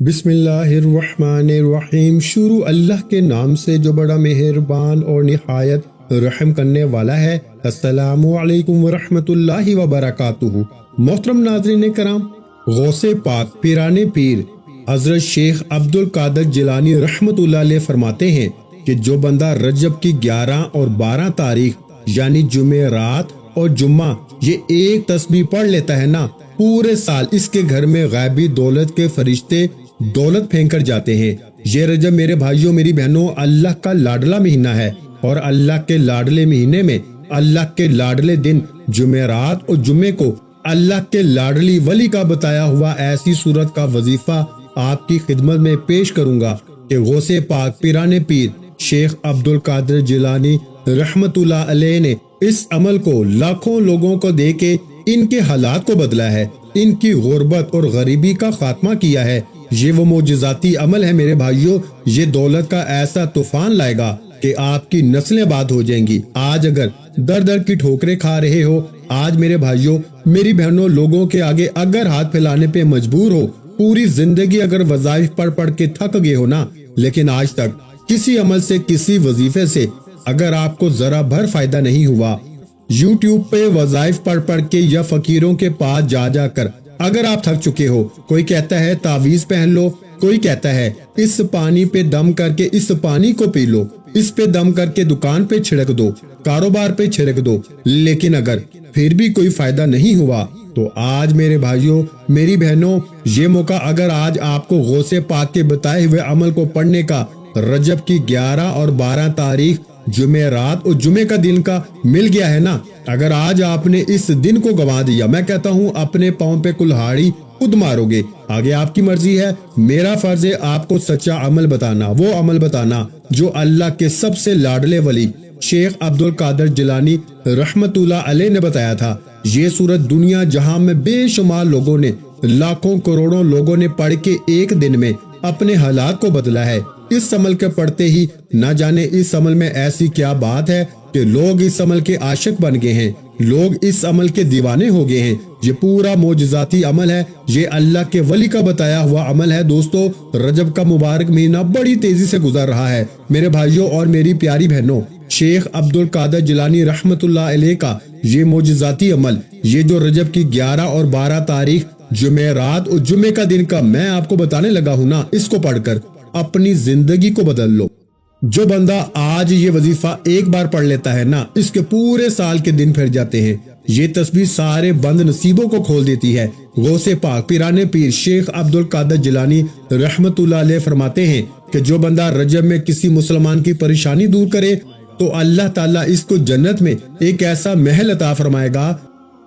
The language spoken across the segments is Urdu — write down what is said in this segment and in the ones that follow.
بسم اللہ الرحمن الرحیم۔ شروع اللہ کے نام سے جو بڑا مہربان اور نہایت رحم کرنے والا ہے۔ السلام علیکم ورحمۃ اللہ وبرکاتہ۔ محترم ناظرین کرام، غوث پاک پیران پیر حضرت شیخ عبد القادر جیلانی رحمۃ اللہ علیہ فرماتے ہیں کہ جو بندہ رجب کی 11 اور 12 تاریخ یعنی جمعرات اور جمعہ یہ ایک تسبیح پڑھ لیتا ہے نا، پورے سال اس کے گھر میں غیبی دولت کے فرشتے دولت پھینک کر جاتے ہیں۔ یہ رجب میرے بھائیوں میری بہنوں اللہ کا لاڈلا مہینہ ہے، اور اللہ کے لاڈلے مہینے میں اللہ کے لاڈلے دن جمعرات اور جمعے کو اللہ کے لاڈلی ولی کا بتایا ہوا ایسی صورت کا وظیفہ آپ کی خدمت میں پیش کروں گا کہ غوث پاک پیران پیر شیخ عبد القادر جیلانی رحمت اللہ علیہ نے اس عمل کو لاکھوں لوگوں کو دے کے ان کے حالات کو بدلا ہے، ان کی غربت اور غریبی کا خاتمہ کیا ہے۔ یہ وہ معجزاتی عمل ہے میرے بھائیوں، یہ دولت کا ایسا طوفان لائے گا کہ آپ کی نسلیں آباد ہو جائیں گی۔ آج اگر در در کی ٹھوکریں کھا رہے ہو، آج میرے بھائیوں میری بہنوں لوگوں کے آگے اگر ہاتھ پھیلانے پہ مجبور ہو، پوری زندگی اگر وظائف پڑھ پڑھ کے تھک گئے ہو نا، لیکن آج تک کسی عمل سے کسی وظیفے سے اگر آپ کو ذرا بھر فائدہ نہیں ہوا، یوٹیوب پہ وظائف پڑھ پڑھ کے یا فقیروں کے پاس جا جا کر اگر آپ تھک چکے ہو، کوئی کہتا ہے تعویذ پہن لو، کوئی کہتا ہے اس پانی پہ دم کر کے اس پانی کو پی لو، اس پہ دم کر کے دکان پہ چھڑک دو، کاروبار پہ چھڑک دو، لیکن اگر پھر بھی کوئی فائدہ نہیں ہوا تو آج میرے بھائیوں میری بہنوں یہ موقع اگر آج آپ کو غوث پاک کے بتائے ہوئے عمل کو پڑھنے کا رجب کی 11 اور 12 تاریخ جمعرات اور جمعے کا دن کا مل گیا ہے نا، اگر آج آپ نے اس دن کو گنوا دیا، میں کہتا ہوں اپنے پاؤں پہ کلہاڑی خود مارو گے۔ آگے آپ کی مرضی ہے، میرا فرض ہے آپ کو سچا عمل بتانا، وہ عمل بتانا جو اللہ کے سب سے لاڈلے ولی شیخ عبد القادر جیلانی رحمت اللہ علیہ نے بتایا تھا۔ یہ صورت دنیا جہاں میں بے شمار لوگوں نے، لاکھوں کروڑوں لوگوں نے پڑھ کے ایک دن میں اپنے حالات کو بدلا ہے۔ اس عمل کے پڑھتے ہی نہ جانے اس عمل میں ایسی کیا بات ہے کہ لوگ اس عمل کے عاشق بن گئے ہیں، لوگ اس عمل کے دیوانے ہو گئے ہیں۔ یہ پورا معجزاتی عمل ہے، یہ اللہ کے ولی کا بتایا ہوا عمل ہے۔ دوستو رجب کا مبارک مہینہ بڑی تیزی سے گزر رہا ہے میرے بھائیوں اور میری پیاری بہنوں۔ شیخ عبد القادر جیلانی رحمت اللہ علیہ کا یہ معجزاتی عمل، یہ جو رجب کی 11 اور 12 تاریخ جمعرات اور جمعے کا دن کا میں آپ کو بتانے لگا ہوں نا، اس کو پڑھ کر اپنی زندگی کو بدل لو۔ جو بندہ آج یہ وظیفہ ایک بار پڑھ لیتا ہے نا، اس کے پورے سال کے دن پھر جاتے ہیں۔ یہ تسبیح سارے بند نصیبوں کو کھول دیتی ہے۔ غوث پاک پیران پیر شیخ عبد القادر جیلانی رحمت اللہ علیہ فرماتے ہیں کہ جو بندہ رجب میں کسی مسلمان کی پریشانی دور کرے تو اللہ تعالیٰ اس کو جنت میں ایک ایسا محل عطا فرمائے گا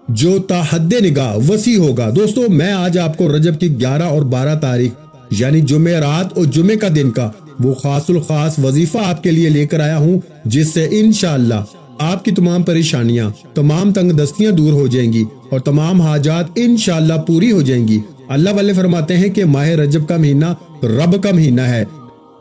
جو تا حد نگاہ وسیع ہوگا۔ دوستو میں آج آپ کو رجب کی 11 اور 12 تاریخ یعنی جمعرات اور جمعے کا دن کا وہ خاص الخاص وظیفہ آپ کے لیے لے کر آیا ہوں، جس سے انشاءاللہ آپ کی تمام پریشانیاں، تمام تنگ دستیاں دور ہو جائیں گی اور تمام حاجات انشاءاللہ پوری ہو جائیں گی۔ اللہ والے فرماتے ہیں کہ ماہ رجب کا مہینہ رب کا مہینہ ہے۔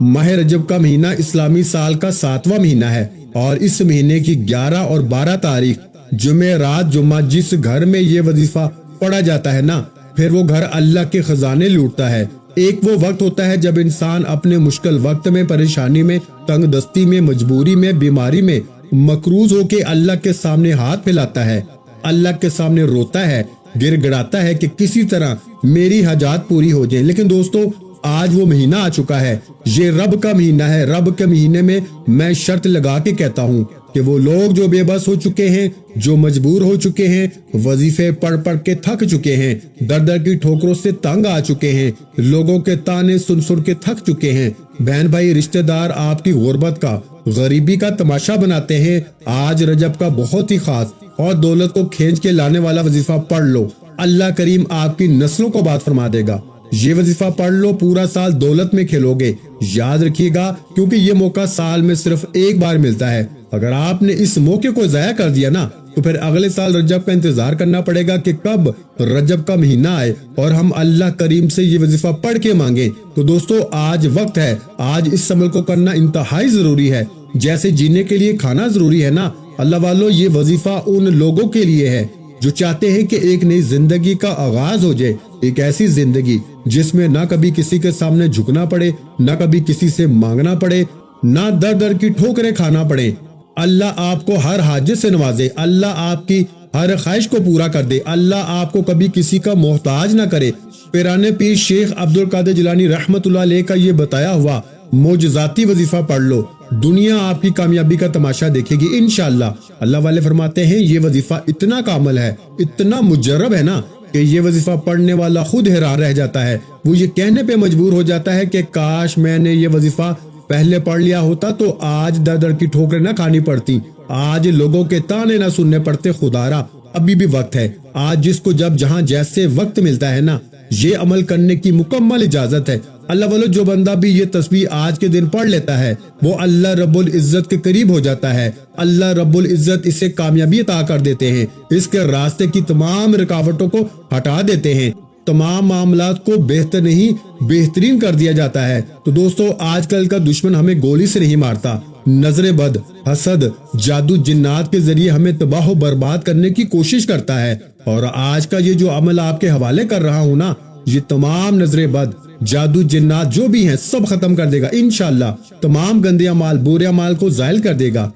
ماہ رجب کا مہینہ اسلامی سال کا 7واں مہینہ ہے، اور اس مہینے کی 11 اور 12 تاریخ جمعرات جمعہ جس گھر میں یہ وظیفہ پڑھا جاتا ہے نا، پھر وہ گھر اللہ کے خزانے لوٹتا ہے۔ ایک وہ وقت ہوتا ہے جب انسان اپنے مشکل وقت میں، پریشانی میں، تنگ دستی میں، مجبوری میں، بیماری میں مقروض ہو کے اللہ کے سامنے ہاتھ پھیلاتا ہے، اللہ کے سامنے روتا ہے، گر گڑاتا ہے کہ کسی طرح میری حاجات پوری ہو جائیں۔ لیکن دوستو آج وہ مہینہ آ چکا ہے، یہ رب کا مہینہ ہے۔ رب کے مہینے میں میں شرط لگا کے کہتا ہوں کہ وہ لوگ جو بے بس ہو چکے ہیں، جو مجبور ہو چکے ہیں، وظیفے پڑھ پڑھ کے تھک چکے ہیں، در در کی ٹھوکروں سے تنگ آ چکے ہیں، لوگوں کے تانے سن سن کے تھک چکے ہیں، بہن بھائی رشتہ دار آپ کی غربت کا، غریبی کا تماشا بناتے ہیں، آج رجب کا بہت ہی خاص اور دولت کو کھینچ کے لانے والا وظیفہ پڑھ لو، اللہ کریم آپ کی نسلوں کو بات فرما دے گا۔ یہ وظیفہ پڑھ لو، پورا سال دولت میں کھیلو گے۔ یاد رکھیے گا کیونکہ یہ موقع سال میں صرف ایک بار ملتا ہے، اگر آپ نے اس موقع کو ضائع کر دیا نا تو پھر اگلے سال رجب کا انتظار کرنا پڑے گا کہ کب رجب کا مہینہ آئے اور ہم اللہ کریم سے یہ وظیفہ پڑھ کے مانگیں۔ تو دوستو آج وقت ہے، آج اس عمل کو کرنا انتہائی ضروری ہے، جیسے جینے کے لیے کھانا ضروری ہے نا۔ اللہ والو یہ وظیفہ ان لوگوں کے لیے ہے جو چاہتے ہیں کہ ایک نئی زندگی کا آغاز ہو جائے، ایک ایسی زندگی جس میں نہ کبھی کسی کے سامنے جھکنا پڑے، نہ کبھی کسی سے مانگنا پڑے، نہ در در کی ٹھوکریں کھانا پڑے۔ اللہ آپ کو ہر حاجت سے نوازے، اللہ آپ کی ہر خواہش کو پورا کر دے، اللہ آپ کو کبھی کسی کا محتاج نہ کرے۔ پیرانے پیر شیخ عبد القادر جیلانی رحمت اللہ علیہ کا یہ بتایا ہوا معجزاتی وظیفہ پڑھ لو، دنیا آپ کی کامیابی کا تماشا دیکھے گی انشاءاللہ۔ اللہ والے فرماتے ہیں یہ وظیفہ اتنا کامل ہے، اتنا مجرب ہے نا کہ یہ وظیفہ پڑھنے والا خود حیران رہ جاتا ہے، وہ یہ کہنے پہ مجبور ہو جاتا ہے کہ کاش میں نے یہ وظیفہ پہلے پڑھ لیا ہوتا تو آج در در کی ٹھوکریں نہ کھانی پڑتی، آج لوگوں کے تانے نہ سننے پڑتے۔ خدارا ابھی بھی وقت ہے، آج جس کو جب جہاں جیسے وقت ملتا ہے نا، یہ عمل کرنے کی مکمل اجازت ہے۔ اللہ والو جو بندہ بھی یہ تسبیح آج کے دن پڑھ لیتا ہے وہ اللہ رب العزت کے قریب ہو جاتا ہے، اللہ رب العزت اسے کامیابی عطا کر دیتے ہیں، اس کے راستے کی تمام رکاوٹوں کو ہٹا دیتے ہیں، تمام معاملات کو بہتر نہیں بہترین کر دیا جاتا ہے۔ تو دوستو آج کل کا دشمن ہمیں گولی سے نہیں مارتا، نظر بد، حسد، جادو جنات کے ذریعے ہمیں تباہ و برباد کرنے کی کوشش کرتا ہے، اور آج کا یہ جو عمل آپ کے حوالے کر رہا ہوں نا، یہ تمام نظر بد، جادو جنات جو بھی ہیں سب ختم کر دے گا انشاءاللہ، تمام گندے اعمال، برے اعمال کو زائل کر دے گا۔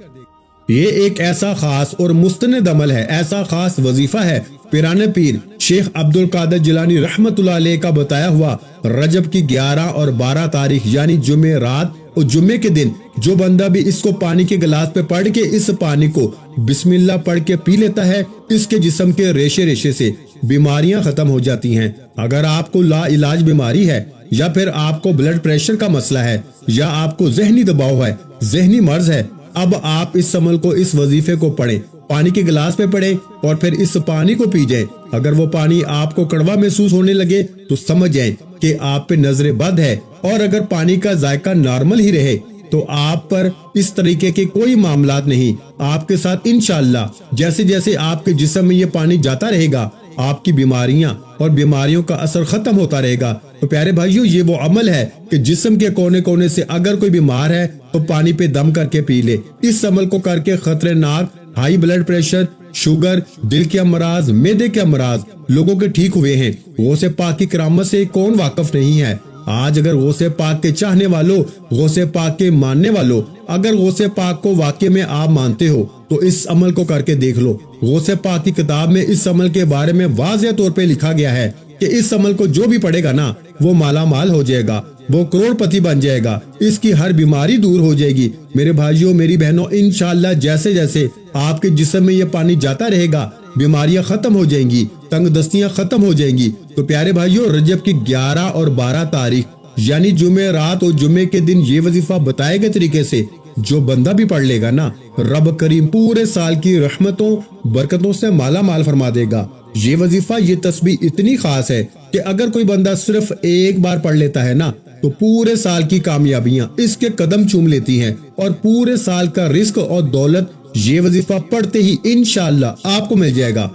یہ ایک ایسا خاص اور مستند عمل ہے، ایسا خاص وظیفہ ہے، پیرانے پیر شیخ عبد القادر جیلانی رحمت اللہ علیہ کا بتایا ہوا رجب کی 11 اور 12 تاریخ یعنی جمعہ رات اور جمعے کے دن جو بندہ بھی اس کو پانی کے گلاس پہ پڑھ کے اس پانی کو بسم اللہ پڑھ کے پی لیتا ہے، اس کے جسم کے ریشے ریشے سے بیماریاں ختم ہو جاتی ہیں۔ اگر آپ کو لا علاج بیماری ہے، یا پھر آپ کو بلڈ پریشر کا مسئلہ ہے، یا آپ کو ذہنی دباؤ ہے، ذہنی مرض ہے، اب آپ اس عمل کو، اس وظیفے کو پڑھیں، پانی کے گلاس پہ پڑھیں اور پھر اس پانی کو پی جائیں۔ اگر وہ پانی آپ کو کڑوا محسوس ہونے لگے تو سمجھ جائیں کہ آپ پہ نظر بد ہے، اور اگر پانی کا ذائقہ نارمل ہی رہے تو آپ پر اس طریقے کے کوئی معاملات نہیں، آپ کے ساتھ انشاءاللہ جیسے جیسے آپ کے جسم میں یہ پانی جاتا رہے گا آپ کی بیماریاں اور بیماریوں کا اثر ختم ہوتا رہے گا۔ تو پیارے بھائیو یہ وہ عمل ہے کہ جسم کے کونے کونے سے اگر کوئی بیمار ہے تو پانی پہ دم کر کے پی لے۔ اس عمل کو کر کے خطرناک ہائی بلڈ پریشر، شوگر، دل کے امراض، معدے کے امراض لوگوں کے ٹھیک ہوئے ہیں۔ غوث پاک کی کرامت سے کون واقف نہیں ہے؟ آج اگر غوث پاک کے چاہنے والوں، غوث پاک کے ماننے والوں، اگر غوث پاک کو واقعے میں آپ مانتے ہو تو اس عمل کو کر کے دیکھ لو۔ غوث پاک کی کتاب میں اس عمل کے بارے میں واضح طور پہ لکھا گیا ہے کہ اس عمل کو جو بھی پڑھے گا نا وہ مالا مال ہو جائے گا، وہ کروڑ پتی بن جائے گا، اس کی ہر بیماری دور ہو جائے گی۔ میرے بھائیوں، میری بہنوں، انشاءاللہ جیسے جیسے آپ کے جسم میں یہ پانی جاتا رہے گا بیماریاں ختم ہو جائیں گی، تنگ دستیاں ختم ہو جائیں گی۔ تو پیارے بھائیوں، رجب کی 11 اور 12 تاریخ یعنی جمعہ رات اور جمعے کے دن یہ وظیفہ بتائے گئے طریقے سے جو بندہ بھی پڑھ لے گا نا، رب کریم پورے سال کی رحمتوں برکتوں سے مالا مال فرما دے گا۔ یہ وظیفہ، یہ تسبیح اتنی خاص ہے کہ اگر کوئی بندہ صرف ایک بار پڑھ لیتا ہے نا تو پورے سال کی کامیابیاں اس کے قدم چوم لیتی ہیں، اور پورے سال کا رزق اور دولت یہ وظیفہ پڑھتے ہی انشاءاللہ آپ کو مل جائے گا۔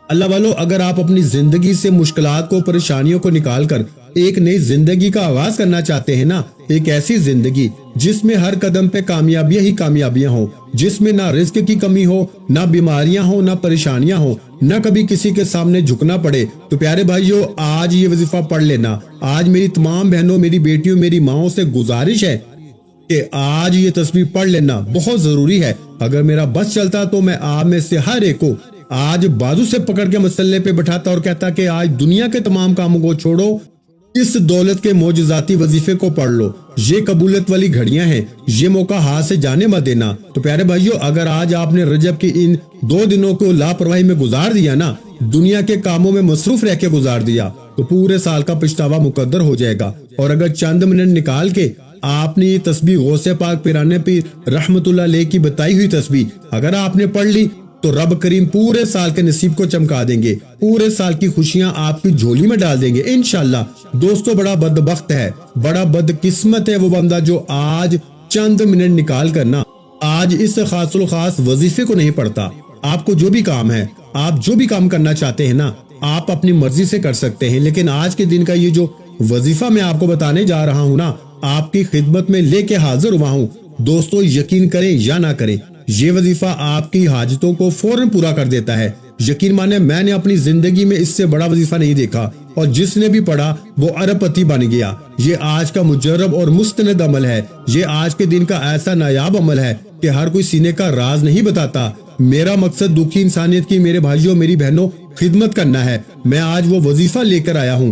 اللہ والو، اگر آپ اپنی زندگی سے مشکلات کو، پریشانیوں کو نکال کر ایک نئی زندگی کا آغاز کرنا چاہتے ہیں نا، ایک ایسی زندگی جس میں ہر قدم پہ کامیابیاں ہی کامیابیاں ہوں، جس میں نہ رزق کی کمی ہو، نہ بیماریاں ہوں، نہ پریشانیاں ہوں، نہ کبھی کسی کے سامنے جھکنا پڑے، تو پیارے بھائیوں آج یہ وظیفہ پڑھ لینا۔ آج میری تمام بہنوں، میری بیٹیوں، میری ماؤں سے گزارش ہے کہ آج یہ تسبیح پڑھ لینا بہت ضروری ہے۔ اگر میرا بس چلتا تو میں آپ میں سے ہر ایک کو آج بازو سے پکڑ کے مسلح پہ بٹھاتا اور کہتا کہ آج دنیا کے تمام کاموں کو چھوڑو، اس دولت کے معجزاتی وظیفے کو پڑھ لو۔ یہ قبولیت والی گھڑیاں ہیں، یہ موقع ہاتھ سے جانے مت دینا۔ تو پیارے بھائیوں، اگر آج آپ نے رجب کی ان 2 دنوں کو لاپرواہی میں گزار دیا نا، دنیا کے کاموں میں مصروف رہ کے گزار دیا، تو پورے سال کا پچھتاوا مقدر ہو جائے گا۔ اور اگر چند منٹ نکال کے آپ نے یہ تسبیح غوث پاک پیرانے پیر رحمت اللہ علیہ کی بتائی ہوئی تسبیح اگر آپ نے پڑھ لی تو رب کریم پورے سال کے نصیب کو چمکا دیں گے، پورے سال کی خوشیاں آپ کی جھولی میں ڈال دیں گے انشاءاللہ۔ دوستو، بڑا بدبخت ہے، بڑا بدقسمت ہے وہ بندہ جو آج چند منٹ نکال کر نا آج اس خاص الخاص وظیفے کو نہیں پڑھتا۔ آپ کو جو بھی کام ہے، آپ جو بھی کام کرنا چاہتے ہیں نا، آپ اپنی مرضی سے کر سکتے ہیں، لیکن آج کے دن کا یہ جو وظیفہ میں آپ کو بتانے جا رہا ہوں نا، آپ کی خدمت میں لے کے حاضر ہوا ہوں۔ دوستو، یقین کریں یا نہ کریں، یہ وظیفہ آپ کی حاجتوں کو فوراً پورا کر دیتا ہے۔ یقین مانے میں نے اپنی زندگی میں اس سے بڑا وظیفہ نہیں دیکھا، اور جس نے بھی پڑھا وہ ارب پتی بن گیا۔ یہ آج کا مجرب اور مستند عمل ہے، یہ آج کے دن کا ایسا نایاب عمل ہے کہ ہر کوئی سینے کا راز نہیں بتاتا۔ میرا مقصد دکھی انسانیت کی میرے بھائیوں میری بہنوں خدمت کرنا ہے۔ میں آج وہ وظیفہ لے کر آیا ہوں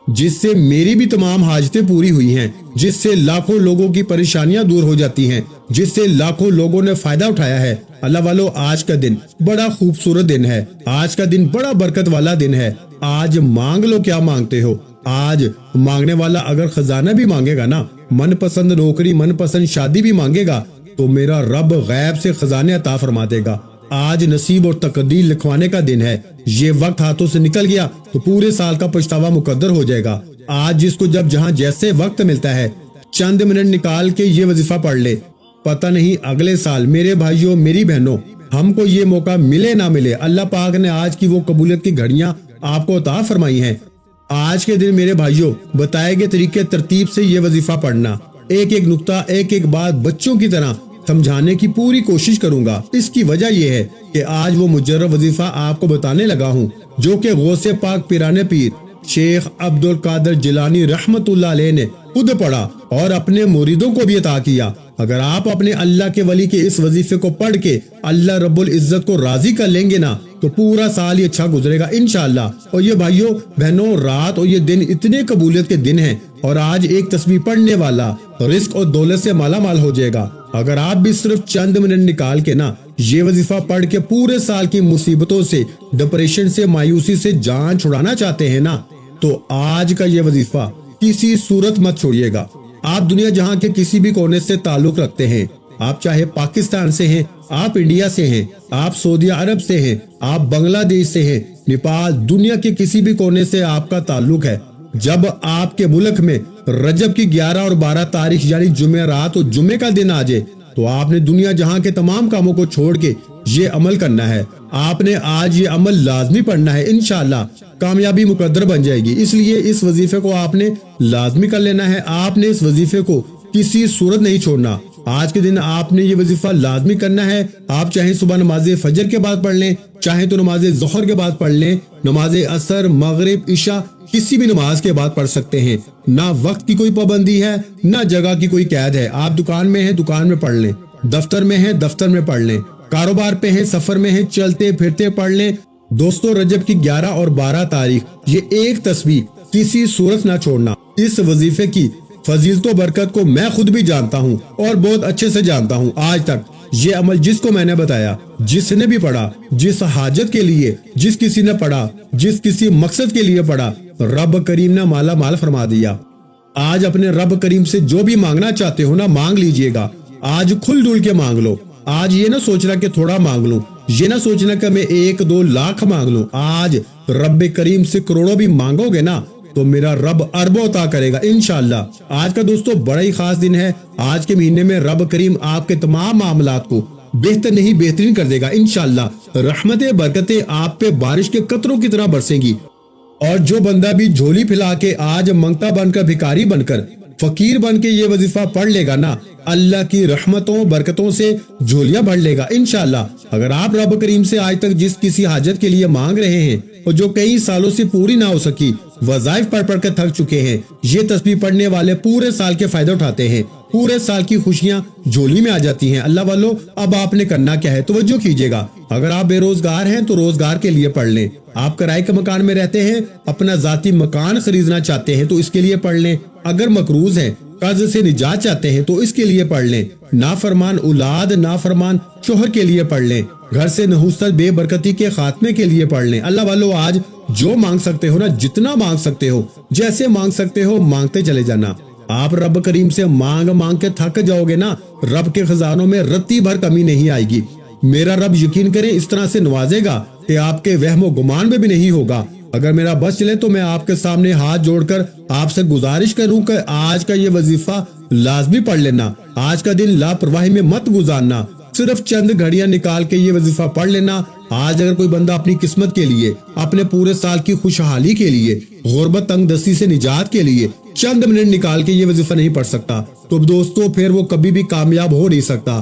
جس سے میری بھی تمام حاجتیں پوری ہوئی ہیں، جس سے لاکھوں لوگوں کی پریشانیاں دور ہو جاتی ہیں، جس سے لاکھوں لوگوں نے فائدہ اٹھایا ہے۔ اللہ والو، آج کا دن بڑا خوبصورت دن ہے، آج کا دن بڑا برکت والا دن ہے۔ آج مانگ لو کیا مانگتے ہو۔ آج مانگنے والا اگر خزانہ بھی مانگے گا نا، من پسند نوکری، من پسند شادی بھی مانگے گا، تو میرا رب غیب سے خزانے عطا فرما دے گا۔ آج نصیب اور تقدیر لکھوانے کا دن ہے۔ یہ وقت ہاتھوں سے نکل گیا تو پورے سال کا پچھتاوا مقدر ہو جائے گا۔ آج جس کو جب جہاں جیسے وقت ملتا ہے چند منٹ نکال کے یہ وظیفہ پڑھ لے، پتہ نہیں اگلے سال میرے بھائیوں میری بہنوں ہم کو یہ موقع ملے نہ ملے، اللہ پاک نے آج کی وہ قبولیت کی گھڑیاں آپ کو عطا فرمائی ہیں۔ آج کے دن میرے بھائیوں بتائے گئے طریقے ترتیب سے یہ وظیفہ پڑھنا، ایک ایک نقطہ ایک ایک بات بچوں کی طرح سمجھانے کی پوری کوشش کروں گا۔ اس کی وجہ یہ ہے کہ آج وہ مجرب وظیفہ آپ کو بتانے لگا ہوں جو کہ غوث پاک پیرانے پیر شیخ عبد القادر جیلانی رحمت اللہ علیہ نے خود پڑھا اور اپنے مریدوں کو بھی عطا کیا۔ اگر آپ اپنے اللہ کے ولی کے اس وظیفے کو پڑھ کے اللہ رب العزت کو راضی کر لیں گے نا، تو پورا سال ہی اچھا گزرے گا انشاءاللہ۔ اور یہ بھائیوں بہنوں، رات اور یہ دن اتنے قبولیت کے دن ہیں، اور آج ایک تسبیح پڑھنے والا رزق اور دولت سے مالا مال ہو جائے گا۔ اگر آپ بھی صرف چند منٹ نکال کے نا یہ وظیفہ پڑھ کے پورے سال کی مصیبتوں سے، ڈپریشن سے، مایوسی سے جان چھڑانا چاہتے ہیں نا، تو آج کا یہ وظیفہ کسی صورت مت چھوڑیے گا۔ آپ دنیا جہاں کے کسی بھی کونے سے تعلق رکھتے ہیں، آپ چاہے پاکستان سے ہیں، آپ انڈیا سے ہیں، آپ سعودی عرب سے ہیں، آپ بنگلہ دیش سے ہیں، نیپال، دنیا کے کسی بھی کونے سے آپ کا تعلق ہے، جب آپ کے ملک میں رجب کی 11 اور 12 تاریخ یعنی جمعرات اور جمعے کا دن آ جائے، تو آپ نے دنیا جہاں کے تمام کاموں کو چھوڑ کے یہ عمل کرنا ہے۔ آپ نے آج یہ عمل لازمی پڑھنا ہے، انشاءاللہ کامیابی مقدر بن جائے گی۔ اس لیے اس وظیفے کو آپ نے لازمی کر لینا ہے، آپ نے اس وظیفے کو کسی صورت نہیں چھوڑنا۔ آج کے دن آپ نے یہ وظیفہ لازمی کرنا ہے۔ آپ چاہے صبح نماز فجر کے بعد پڑھ لیں، چاہے تو نماز ظہر کے بعد پڑھ لیں، نماز عصر، مغرب، عشاء کسی بھی نماز کے بعد پڑھ سکتے ہیں۔ نہ وقت کی کوئی پابندی ہے، نہ جگہ کی کوئی قید ہے۔ آپ دکان میں ہیں، دکان میں پڑھ لیں، دفتر میں ہیں، دفتر میں پڑھ لیں، کاروبار پہ ہیں، سفر میں ہیں، چلتے پھرتے پڑھ لیں۔ دوستو، رجب کی 11 اور 12 تاریخ یہ ایک تسبیح کسی صورت نہ چھوڑنا۔ اس وظیفے کی فضیلت و برکت کو میں خود بھی جانتا ہوں اور بہت اچھے سے جانتا ہوں۔ آج تک یہ عمل جس کو میں نے بتایا، جس نے بھی پڑھا، جس حاجت کے لیے جس کسی نے پڑھا، جس کسی مقصد کے لیے پڑھا، رب کریم نے مالا مال فرما دیا۔ آج اپنے رب کریم سے جو بھی مانگنا چاہتے ہو نا، مانگ لیجئے گا۔ آج کھل ڈول کے مانگ لو۔ آج یہ نہ سوچنا کہ تھوڑا مانگ لوں، یہ نہ سوچنا کہ میں 1-2 لاکھ مانگ لوں۔ آج رب کریم سے کروڑوں بھی مانگو گے نا، تو میرا رب اربوں عطا کرے گا انشاءاللہ۔ آج کا دوستو بڑا ہی خاص دن ہے۔ آج کے مہینے میں رب کریم آپ کے تمام معاملات کو بہتر نہیں بہترین کر دے گا انشاءاللہ۔ رحمتیں برکتیں آپ پہ بارش کے قطروں کی طرح برسیں گی، اور جو بندہ بھی جھولی پھیلا کے آج منگتا بن کر، بھکاری بن کر، فقیر بن کے یہ وظیفہ پڑھ لے گا نا، اللہ کی رحمتوں برکتوں سے جھولیاں بھر لے گا انشاءاللہ۔ اگر آپ رب کریم سے آج تک جس کسی حاجت کے لیے مانگ رہے ہیں اور جو کئی سالوں سے پوری نہ ہو سکی، وظائف پڑھ پڑھ کے تھک چکے ہیں، یہ تسبیح پڑھنے والے پورے سال کے فائدے اٹھاتے ہیں، پورے سال کی خوشیاں جھولی میں آ جاتی ہیں۔ اللہ والو، اب آپ نے کرنا کیا ہے، توجہ کیجئے گا۔ اگر آپ بے روزگار ہیں تو روزگار کے لیے پڑھ لیں۔ آپ کرائے کے مکان میں رہتے ہیں، اپنا ذاتی مکان خریدنا چاہتے ہیں تو اس کے لیے پڑھ لیں۔ اگر مقروض ہیں، قرض سے نجات چاہتے ہیں تو اس کے لیے پڑھ لیں۔ نافرمان اولاد، نافرمان شوہر کے لیے پڑھ لیں۔ گھر سے نحوست بے برکتی کے خاتمے کے لیے پڑھ لیں۔ اللہ والو، آج جو مانگ سکتے ہو نا، جتنا مانگ سکتے ہو، جیسے مانگ سکتے ہو، مانگتے چلے جانا۔ آپ رب کریم سے مانگ مانگ کے تھک جاؤ گے نا، رب کے خزانوں میں رتی بھر کمی نہیں آئے گی۔ میرا رب یقین کریں اس طرح سے نوازے گا کہ آپ کے وہم و گمان میں بھی نہیں ہوگا۔ اگر میرا بس چلے تو میں آپ کے سامنے ہاتھ جوڑ کر آپ سے گزارش کروں کہ آج کا یہ وظیفہ لازمی پڑھ لینا۔ آج کا دن لاپرواہی میں مت گزارنا، صرف چند گھڑیاں نکال کے یہ وظیفہ پڑھ لینا۔ آج اگر کوئی بندہ اپنی قسمت کے لیے، اپنے پورے سال کی خوشحالی کے لیے، غربت تنگ دستی سے نجات کے لیے چند منٹ نکال کے یہ وظیفہ نہیں پڑھ سکتا، تو دوستو پھر وہ کبھی بھی کامیاب ہو نہیں سکتا۔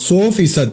100%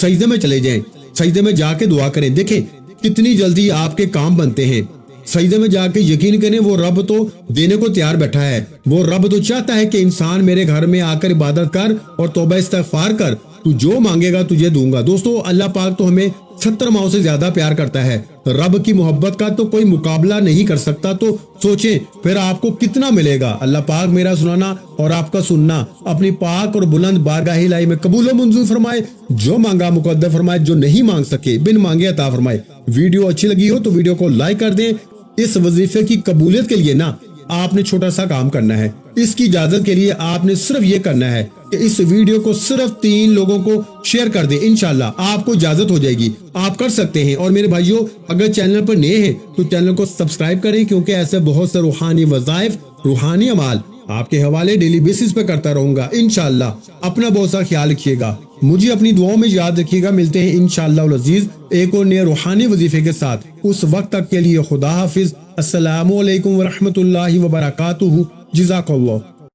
سجدے میں چلے جائیں، سجدے میں جا کے دعا کریں، دیکھیں کتنی جلدی آپ کے کام بنتے ہیں۔ سجدے میں جا کے یقین کریں وہ رب تو دینے کو تیار بیٹھا ہے، وہ رب تو چاہتا ہے کہ انسان میرے گھر میں آ کر عبادت کر اور توبہ استغفار کر، تو جو مانگے گا تجھے دوں گا۔ دوستو اللہ پاک تو ہمیں 70 ماؤں سے زیادہ پیار کرتا ہے، رب کی محبت کا تو کوئی مقابلہ نہیں کر سکتا، تو سوچیں پھر آپ کو کتنا ملے گا۔ اللہ پاک میرا سنانا اور آپ کا سننا اپنی پاک اور بلند بارگاہ الہی میں قبول و منظور فرمائے، جو مانگا مقدر فرمائے، جو نہیں مانگ سکے بن مانگے عطا فرمائے۔ ویڈیو اچھی لگی ہو تو ویڈیو کو لائک کر دیں۔ اس وظیفے کی قبولیت کے لیے نا آپ نے چھوٹا سا کام کرنا ہے، اس کی اجازت کے لیے آپ نے صرف یہ کرنا ہے کہ اس ویڈیو کو صرف 3 لوگوں کو شیئر کر دیں، انشاءاللہ آپ کو اجازت ہو جائے گی، آپ کر سکتے ہیں۔ اور میرے بھائیوں اگر چینل پر نئے ہیں تو چینل کو سبسکرائب کریں، کیونکہ ایسے بہت سے روحانی وظائف، روحانی اعمال آپ کے حوالے ڈیلی بیسس پہ کرتا رہوں گا انشاءاللہ۔ اپنا بہت سا خیال رکھیے گا، مجھے اپنی دعاؤں میں یاد رکھیے گا۔ ملتے ہیں انشاءاللہ العزیز ایک اور نئے روحانی وظیفے کے ساتھ، اس وقت تک کے لیے خدا حافظ۔ السلام علیکم ورحمۃ اللہ وبرکاتہ۔ جزاک اللہ۔